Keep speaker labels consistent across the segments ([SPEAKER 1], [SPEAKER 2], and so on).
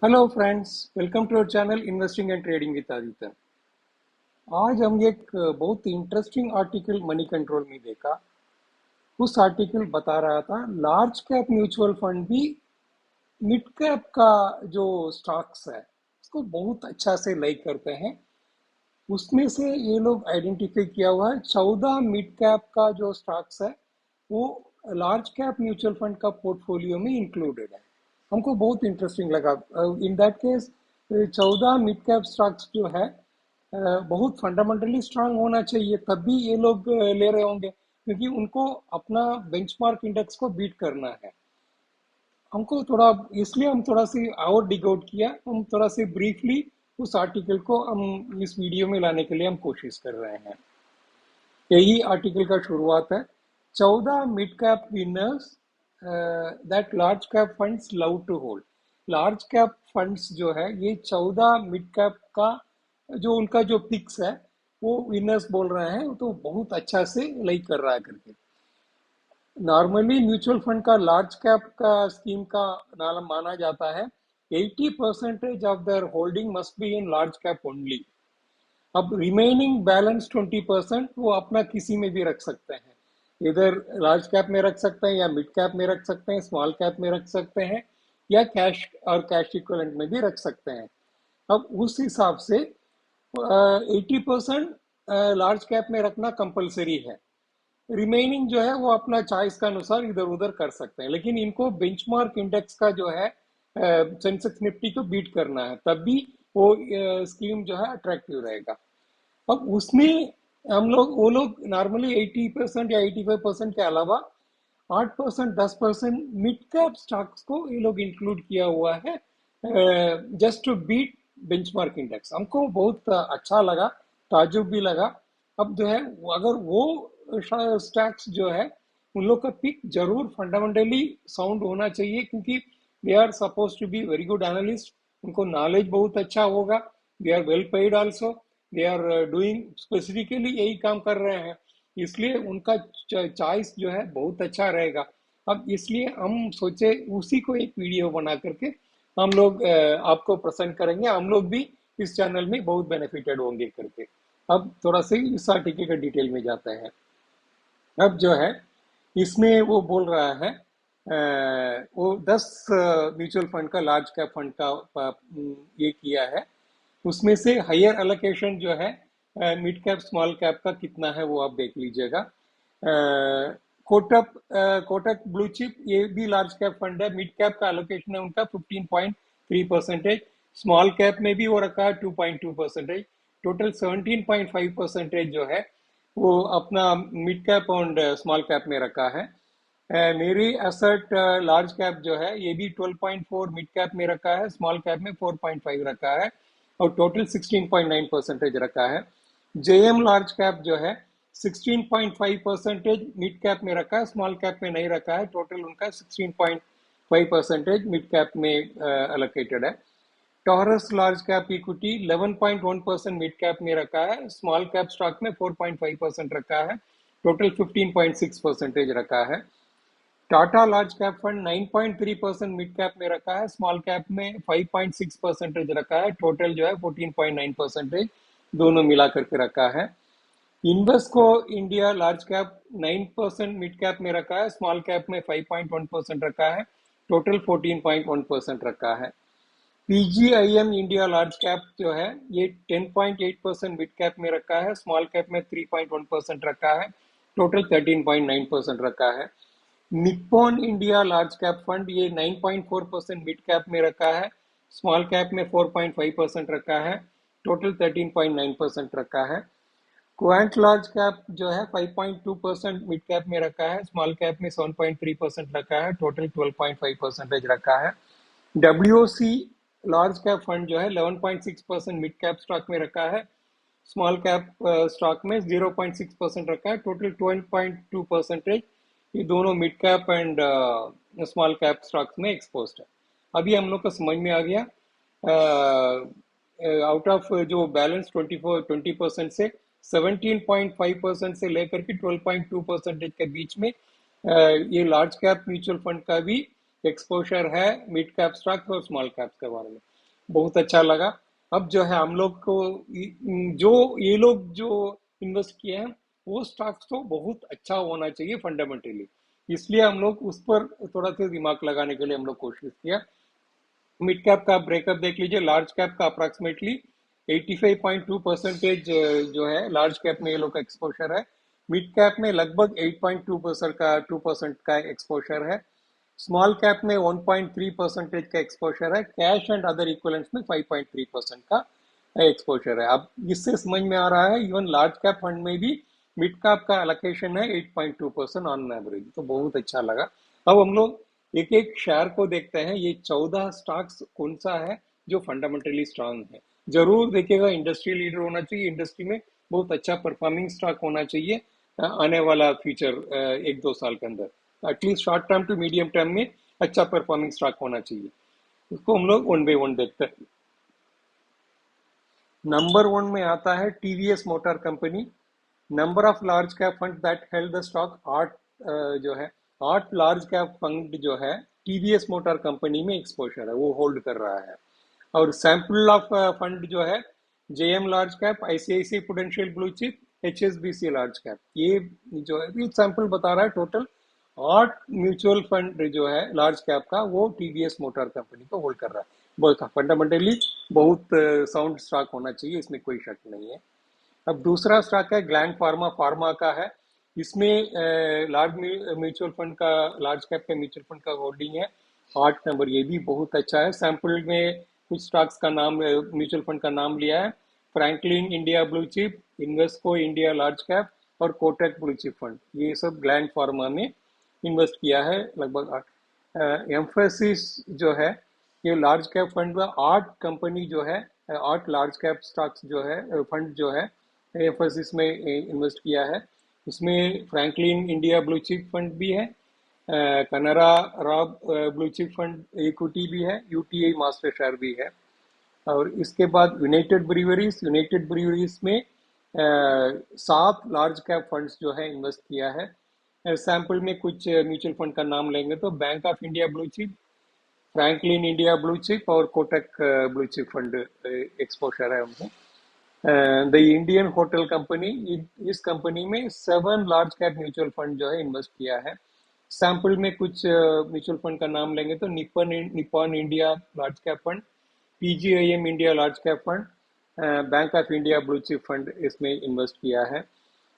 [SPEAKER 1] Hello friends, welcome to our channel investing and trading with Aditya. आज हम एक बहुत इंटरेस्टिंग आर्टिकल मनी कंट्रोल में देखा। उस आर्टिकल बता रहा था लार्ज कैप म्यूचुअल फंड भी मिड कैप का जो स्टॉक्स है उसको बहुत अच्छा से लाइक करते हैं। उसमें से ये लोग आइडेंटिफाई किया हुआ है 14 मिड कैप का जो स्टॉक्स है वो लार्ज कैप म्यूचुअल फंड का पोर्टफोलियो में इंक्लूडेड है। हमको बहुत इंटरेस्टिंग लगा। In that case 14 mid cap stocks जो है बहुत फंडामेंटली स्ट्रांग होना चाहिए, तब भी ये लोग ले रहे होंगे क्योंकि उनको अपना बेंचमार्क इंडेक्स को बीट करना है। हमको थोड़ा इसलिए हम थोड़ा सी और डिग आउट किया, हम थोड़ा सी ब्रीफली उस आर्टिकल को हम इस वीडियो में लाने के लिए हम कोशिश कर रहे हैं। यही आर्टिकल का शुरुआत है। 14 mid cap winners that large cap funds love to hold. Large cap funds जो है ये 14 मिड कैप का जो उनका जो पिक्स है वो विनर्स बोल रहे हैं, तो बहुत अच्छा से लाइक कर रहा है करके। नॉर्मली म्यूचुअल फंड का लार्ज कैप का स्कीम का नाम माना जाता है 80% of their holding must be in large cap only. अब रिमेनिंग बैलेंस 20% वो अपना किसी में भी रख सकते हैं, इधर लार्ज कैप में रख सकते हैं या मिड कैप में रख सकते हैं, स्मॉल कैप में रख सकते हैं या कैश और कैश इक्विवेलेंट में भी रख सकते हैं। अब उस हिसाब से 80% लार्ज कैप में रखना कंपलसरी है। रिमेनिंग जो है वो अपना चॉइस का अनुसार इधर उधर कर सकते हैं, लेकिन इनको बेंचमार्क इंडेक्स का जो है सेंसेक्स निफ्टी को बीट करना है, तब भी वो स्कीम जो है अट्रैक्टिव रहेगा। अब उसमें हम लोग वो लोग नॉर्मली 80% या 85% के अलावा 8% 10% मिड कैप स्टॉक्स को ये लोग इंक्लूड किया हुआ है just to beat benchmark index. हमको बहुत अच्छा लगा, ताजुब भी लगा। अब जो है अगर वो स्टॉक्स जो है उन लोग का पिक जरूर फंडामेंटली साउंड होना चाहिए, क्योंकि they are supposed to be very good analyst. उनको नॉलेज बहुत अच्छा होगा, they are well paid also, they are doing specifically यही काम कर रहे हैं, इसलिए उनका चॉइस जो है बहुत अच्छा रहेगा। अब इसलिए हम सोचे उसी को एक वीडियो बना करके हम लोग आपको प्रेजेंट करेंगे। हम लोग भी इस चैनल में बहुत बेनिफिटेड होंगे करके। अब थोड़ा सा इस आर्टिकल के डिटेल में जाते हैं। अब जो है इसमें वो बोल रहा है वो 10 म्यूचुअल फंड का लार्ज कैप फंड का ये किया है। उसमें से हायर अलोकेशन जो है मिड कैप स्मॉल कैप का कितना है वो आप देख लीजिएगा। कोटक कोटक ब्लू चिप ये भी लार्ज कैप फंड है, मिड कैप का अलोकेशन है उनका 15.3%, स्मॉल कैप में भी वो रखा है 2.2%, टोटल 17.5% जो है वो अपना मिड कैप और स्मॉल कैप में रखा है। मेरी एसेट लार्ज कैप जो है ये भी 12.4 मिड कैप में रखा है, स्मॉल कैप में 4.5 रखा है और टोटल 16.9% रखा है। जेएम लार्ज कैप जो है 16.5% मिड कैप में रखा है, स्मॉल कैप में नहीं रखा है, टोटल उनका 16.5% मिड कैप में एलोकेटेड है। Taurus large cap equity 11.1% mid cap में रखा है, स्मॉल कैप स्टॉक में 4.5% रखा है, टोटल 15.6% रखा है। Tata large cap fund 9.3% mid cap में रखा है, स्मॉल कैप में 5.6% रखा है, टोटल जो है 14.9% दोनों मिला करके रखा है। Invesco India large cap 9% mid cap में रखा है, स्मॉल कैप में 5.1% रखा है, टोटल 14.1% रखा है। पीजीआईएम इंडिया लार्ज कैप जो है ये 10.8% मिड कैप में रखा है, स्मॉल कैप में 3.1% रखा है, टोटल 13.9% रखा है। Nippon India large cap fund ये 9.4% मिड कैप में रखा है, स्मॉल कैप में 4.5% रखा है, टोटल 13.9% रखा है। क्वांट लार्ज कैप जो है 5.2% मिड कैप में रखा है, स्मॉल कैप में 7.3% रखा है, टोटल 12.5% रखा है। डब्ल्यूओसी लार्ज कैप फंड जो है 11.6% मिड कैप स्टॉक में रखा है, स्मॉल कैप स्टॉक में 0.6% रखा है, टोटल 12.2%। ये दोनों mid cap and small cap stocks में एक्सपोज है। अभी हम लोग को समझ में आ गया आउट ऑफ जो बैलेंस 20% से 17.5% से लेकर के 12.2% के बीच में ये लार्ज कैप म्यूचुअल फंड का भी एक्सपोजर है मिड कैप स्टॉक्स और स्मॉल कैप्स के बारे में। बहुत अच्छा लगा। अब जो है हम लोग को जो ये लोग जो इन्वेस्ट किए हैं वो स्टॉक्स तो बहुत अच्छा होना चाहिए फंडामेंटली, इसलिए हम लोग उस पर थोड़ा सा दिमाग लगाने के लिए हम लोग कोशिश किया। मिड कैप का ब्रेकअप देख लीजिए, लार्ज कैप का अप्रॉक्सीमेटली 85.2% जो है लार्ज कैप में ये लोग का एक्सपोजर है। मिड कैप में लगभग 8.2% का एक्सपोजर है। स्मॉल कैप में 1.3% का एक्सपोजर है। कैश एंड अदर इक्विवेलेंट्स में 5.3% का एक्सपोजर है। अब इससे समझ में आ रहा है इवन लार्ज कैप फंड में भी मिड कैप का अलोकेशन है 8.2% ऑन एवरेज, तो बहुत अच्छा लगा। अब हम लोग एक एक शेयर को देखते हैं। ये 14 स्टॉक्स कौन सा है जो फंडामेंटली स्ट्रांग है। जरूर देखिएगा, इंडस्ट्री लीडर होना चाहिए, इंडस्ट्री में बहुत अच्छा परफॉर्मिंग स्टॉक होना चाहिए आने वाला फ्यूचर एक दो साल के अंदर, at least short term to medium term में अच्छा परफॉर्मिंग स्टॉक होना चाहिए। उसको हम लोग वन बाई वन देखते हैं। नंबर वन में आता है TVS motor company. Number of large cap fund that held the stock आठ, जो है 8 लार्ज कैप फंड जो है टीवीएस मोटर कंपनी में एक्सपोजर है वो होल्ड कर रहा है। और सैंपल ऑफ फंड जो है J M large cap, ICICI prudential blue chip, HSBC large cap, ये जो है ये सैंपल बता रहा है। टोटल 8 म्यूचुअल फंड जो है लार्ज कैप का वो टीवीएस मोटर कंपनी को होल्ड कर रहा है। बहुत फंडामेंटली बहुत साउंड स्टॉक होना चाहिए, इसमें कोई शक नहीं है। अब दूसरा स्टॉक है ग्लैंड फार्मा, फार्मा का है। इसमें लार्ज म्यूचुअल फंड का, लार्ज कैप के म्यूचुअल फंड का होल्डिंग है 8 नंबर, ये भी बहुत अच्छा है। सैंपल में कुछ स्टॉक्स का नाम, म्यूचुअल फंड का नाम लिया है। Franklin India blue chip, Invesco India large cap और कोटक ब्लू चिप फंड, ये सब ग्लैंड फार्मा में इन्वेस्ट किया है लगभग 8। एम्फोसिस जो है ये लार्ज कैप फंड में 8 कंपनी जो है, 8 लार्ज कैप स्टॉक्स जो है फंड जो है एम्फोसिस में इन्वेस्ट किया है। इसमें Franklin India blue chip fund भी है, Canara Robeco blue chip fund equity भी है, यूटीआई मास्टर शेयर भी है। और इसके बाद यूनाइटेड ब्रीवरीज में 7 लार्ज कैप फंड्स जो है इन्वेस्ट किया है। सैंपल में कुछ म्यूचुअल फंड का नाम लेंगे तो Bank of India blue chip, Franklin India blue chip और Kotak blue chip fund exposure है हमको। द इंडियन होटल कंपनी, इस कंपनी में 7 लार्ज कैप म्यूचुअल फंड जो है इन्वेस्ट किया है। सैंपल में कुछ म्यूचुअल फंड का नाम लेंगे तो Nippon India large cap fund, PGIM India large cap fund, bank of India blue chip fund इसमें इन्वेस्ट किया है।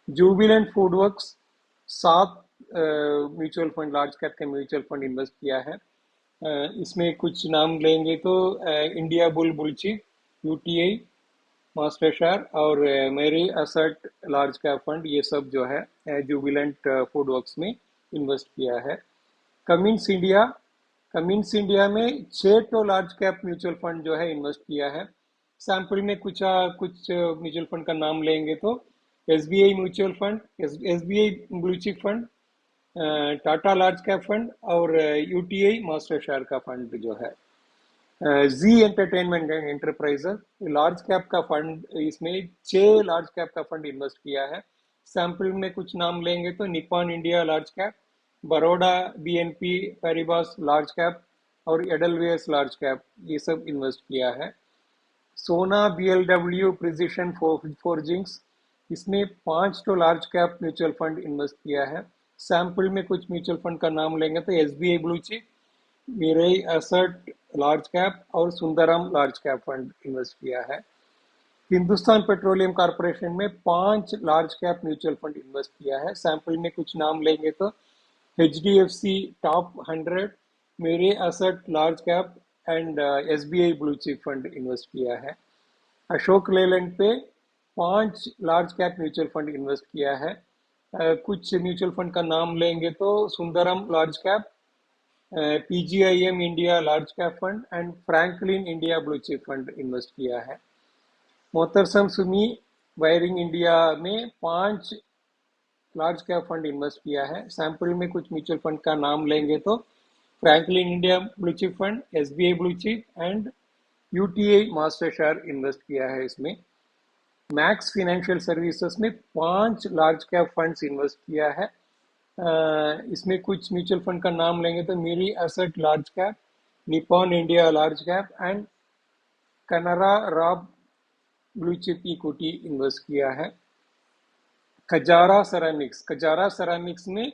[SPEAKER 1] Jubilant food works 7 mutual fund, large cap के म्यूचुअल फंड इन्वेस्ट किया है। इसमें कुछ नाम लेंगे तो India bull chip, UTI master share और मेरी असर्ट लार्ज कैप फंड, ये सब जो है जुबिलेंट फूड वर्क्स में इन्वेस्ट किया है। कमिंस इंडिया, कमिंस इंडिया में 6 तो लार्ज कैप म्यूचुअल फंड जो है इन्वेस्ट किया है। सैंपल में कुछ म्यूचुअल फंड का नाम लेंगे तो SBI mutual fund, SBI blue chip fund, Tata large cap fund और यूटीआई मास्टर शेयर का फंड जो है। Zee entertainment and enterprises large cap का फंड, इसमें 6 लार्ज कैप का फंड इन्वेस्ट किया है। सैंपल में कुछ नाम लेंगे तो Nippon India large cap, Baroda BNP Paribas large cap और एडलवेस लार्ज कैप, ये सब इन्वेस्ट किया है। सोना बीएलडब्ल्यू प्रिसिशन फोर्जिंग्स, इसमें 5 तो large cap mutual fund invest किया है। सैंपल में कुछ म्यूचुअल फंड का नाम लेंगे तो SBI blue chip, Mirae Asset large cap और Sundaram large cap fund invest किया है। हिंदुस्तान पेट्रोलियम कॉर्पोरेशन में 5 large cap mutual fund invest किया है। सैंपल में कुछ नाम लेंगे तो एचडीएफसी टॉप 100, मेरे assert large cap and SBI blue chip fund invest किया है। अशोक लेलैंड पे 5 large cap mutual fund invest किया है। कुछ म्यूचुअल फंड का नाम लेंगे तो Sundaram large cap, PGIM India large cap fund and Franklin India blue chip fund invest किया है। मोतरसम सुमी वायरिंग इंडिया में 5 लार्ज कैप फंड इन्वेस्ट किया है। सैंपल में कुछ म्यूचुअल फंड का नाम लेंगे तो Franklin India blue chip fund, SBI blue chip and UTI master share invest किया है इसमें। मैक्स फाइनेंशियल सर्विसेज में 5 लार्ज कैप फंड्स इन्वेस्ट किया है। इसमें कुछ म्यूचुअल फंड का नाम लेंगे तो Mirae asset large cap, Nippon India large cap and Canara Robeco blue chip equity invest किया है। कजारा सेरामिक्स में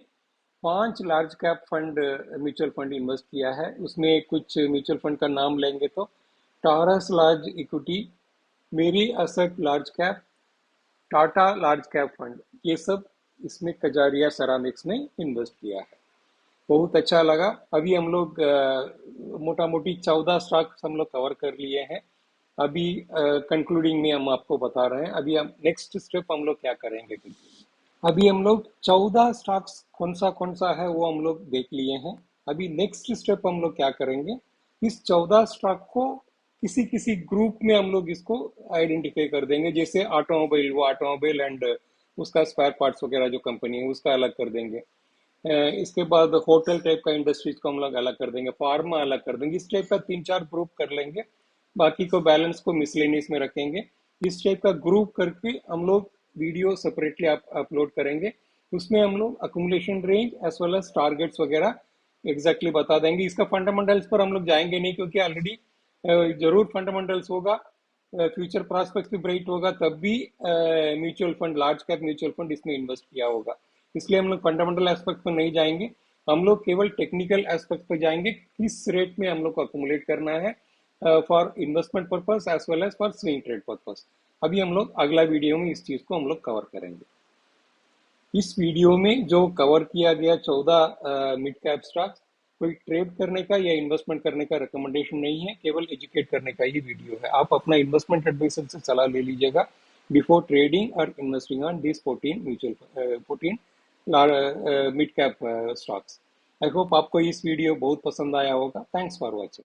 [SPEAKER 1] 5 large cap fund mutual fund invest किया है। उसमें कुछ म्यूचुअल फंड का नाम लेंगे तो टॉरस लार्ज इक्विटी, मेरी asset large cap, Tata large cap fund, ये सब इसमें कजारिया सेरामिक्स में इन्वेस्ट किया है। बहुत अच्छा लगा। अभी हम लोग मोटा मोटी 14 स्टॉक्स हम लोग कवर कर लिए हैं। अभी कंक्लूडिंग में हम आपको बता रहे हैं अभी हम नेक्स्ट स्टेप हम लोग क्या करेंगे। अभी हम लोग 14 स्टॉक्स कौन सा है वो हम लोग देख लिए हैं। अभी नेक्स्ट स्टेप हम लोग क्या करेंगे, इस 14 स्टॉक को किसी किसी ग्रुप में हम लोग इसको आइडेंटिफाई कर देंगे। जैसे ऑटोमोबाइल, वो ऑटोमोबाइल एंड उसका स्पेयर पार्ट्स वगैरह जो कंपनी है उसका अलग कर देंगे। इसके बाद होटल टाइप का इंडस्ट्रीज को हम लोग अलग कर देंगे, फार्मा अलग कर देंगे। इस टाइप का 3-4 ग्रुप कर लेंगे, बाकी को बैलेंस को मिसलेनियस में रखेंगे। इस टाइप का ग्रुप करके हम लोग वीडियो सेपरेटली अपलोड करेंगे। उसमें हम लोग accumulation range as well as targets वगैरह एग्जैक्टली बता देंगे। इसका फंडामेंटल्स पर हम लोग जाएंगे नहीं, क्योंकि ऑलरेडी जरूर फंडामेंटल्स होगा, फ्यूचर प्रॉस्पेक्ट्स भी ब्राइट होगा, तब भी mutual fund, large cap mutual fund इसमें इन्वेस्ट किया होगा। इसलिए हम लोग फंडामेंटल एस्पेक्ट पर नहीं जाएंगे, हम लोग केवल टेक्निकल एस्पेक्ट पर जाएंगे। किस रेट में हम लोग को अकोमुलेट करना है for investment purpose as well as for swing trade purpose. अभी हम लोग अगला वीडियो में इस चीज को हम लोग कवर करेंगे। इस वीडियो में जो कवर किया गया 14 मिड कैप स्टॉक्स, कोई ट्रेड करने का या इन्वेस्टमेंट करने का रिकमेंडेशन नहीं है, केवल एजुकेट करने का ही वीडियो है। आप अपना इन्वेस्टमेंट एडवाइजर से सलाह ले लीजिएगा बिफोर ट्रेडिंग और investing on this 14 mid cap stocks. I hope आपको इस वीडियो बहुत पसंद आया होगा। Thanks for watching.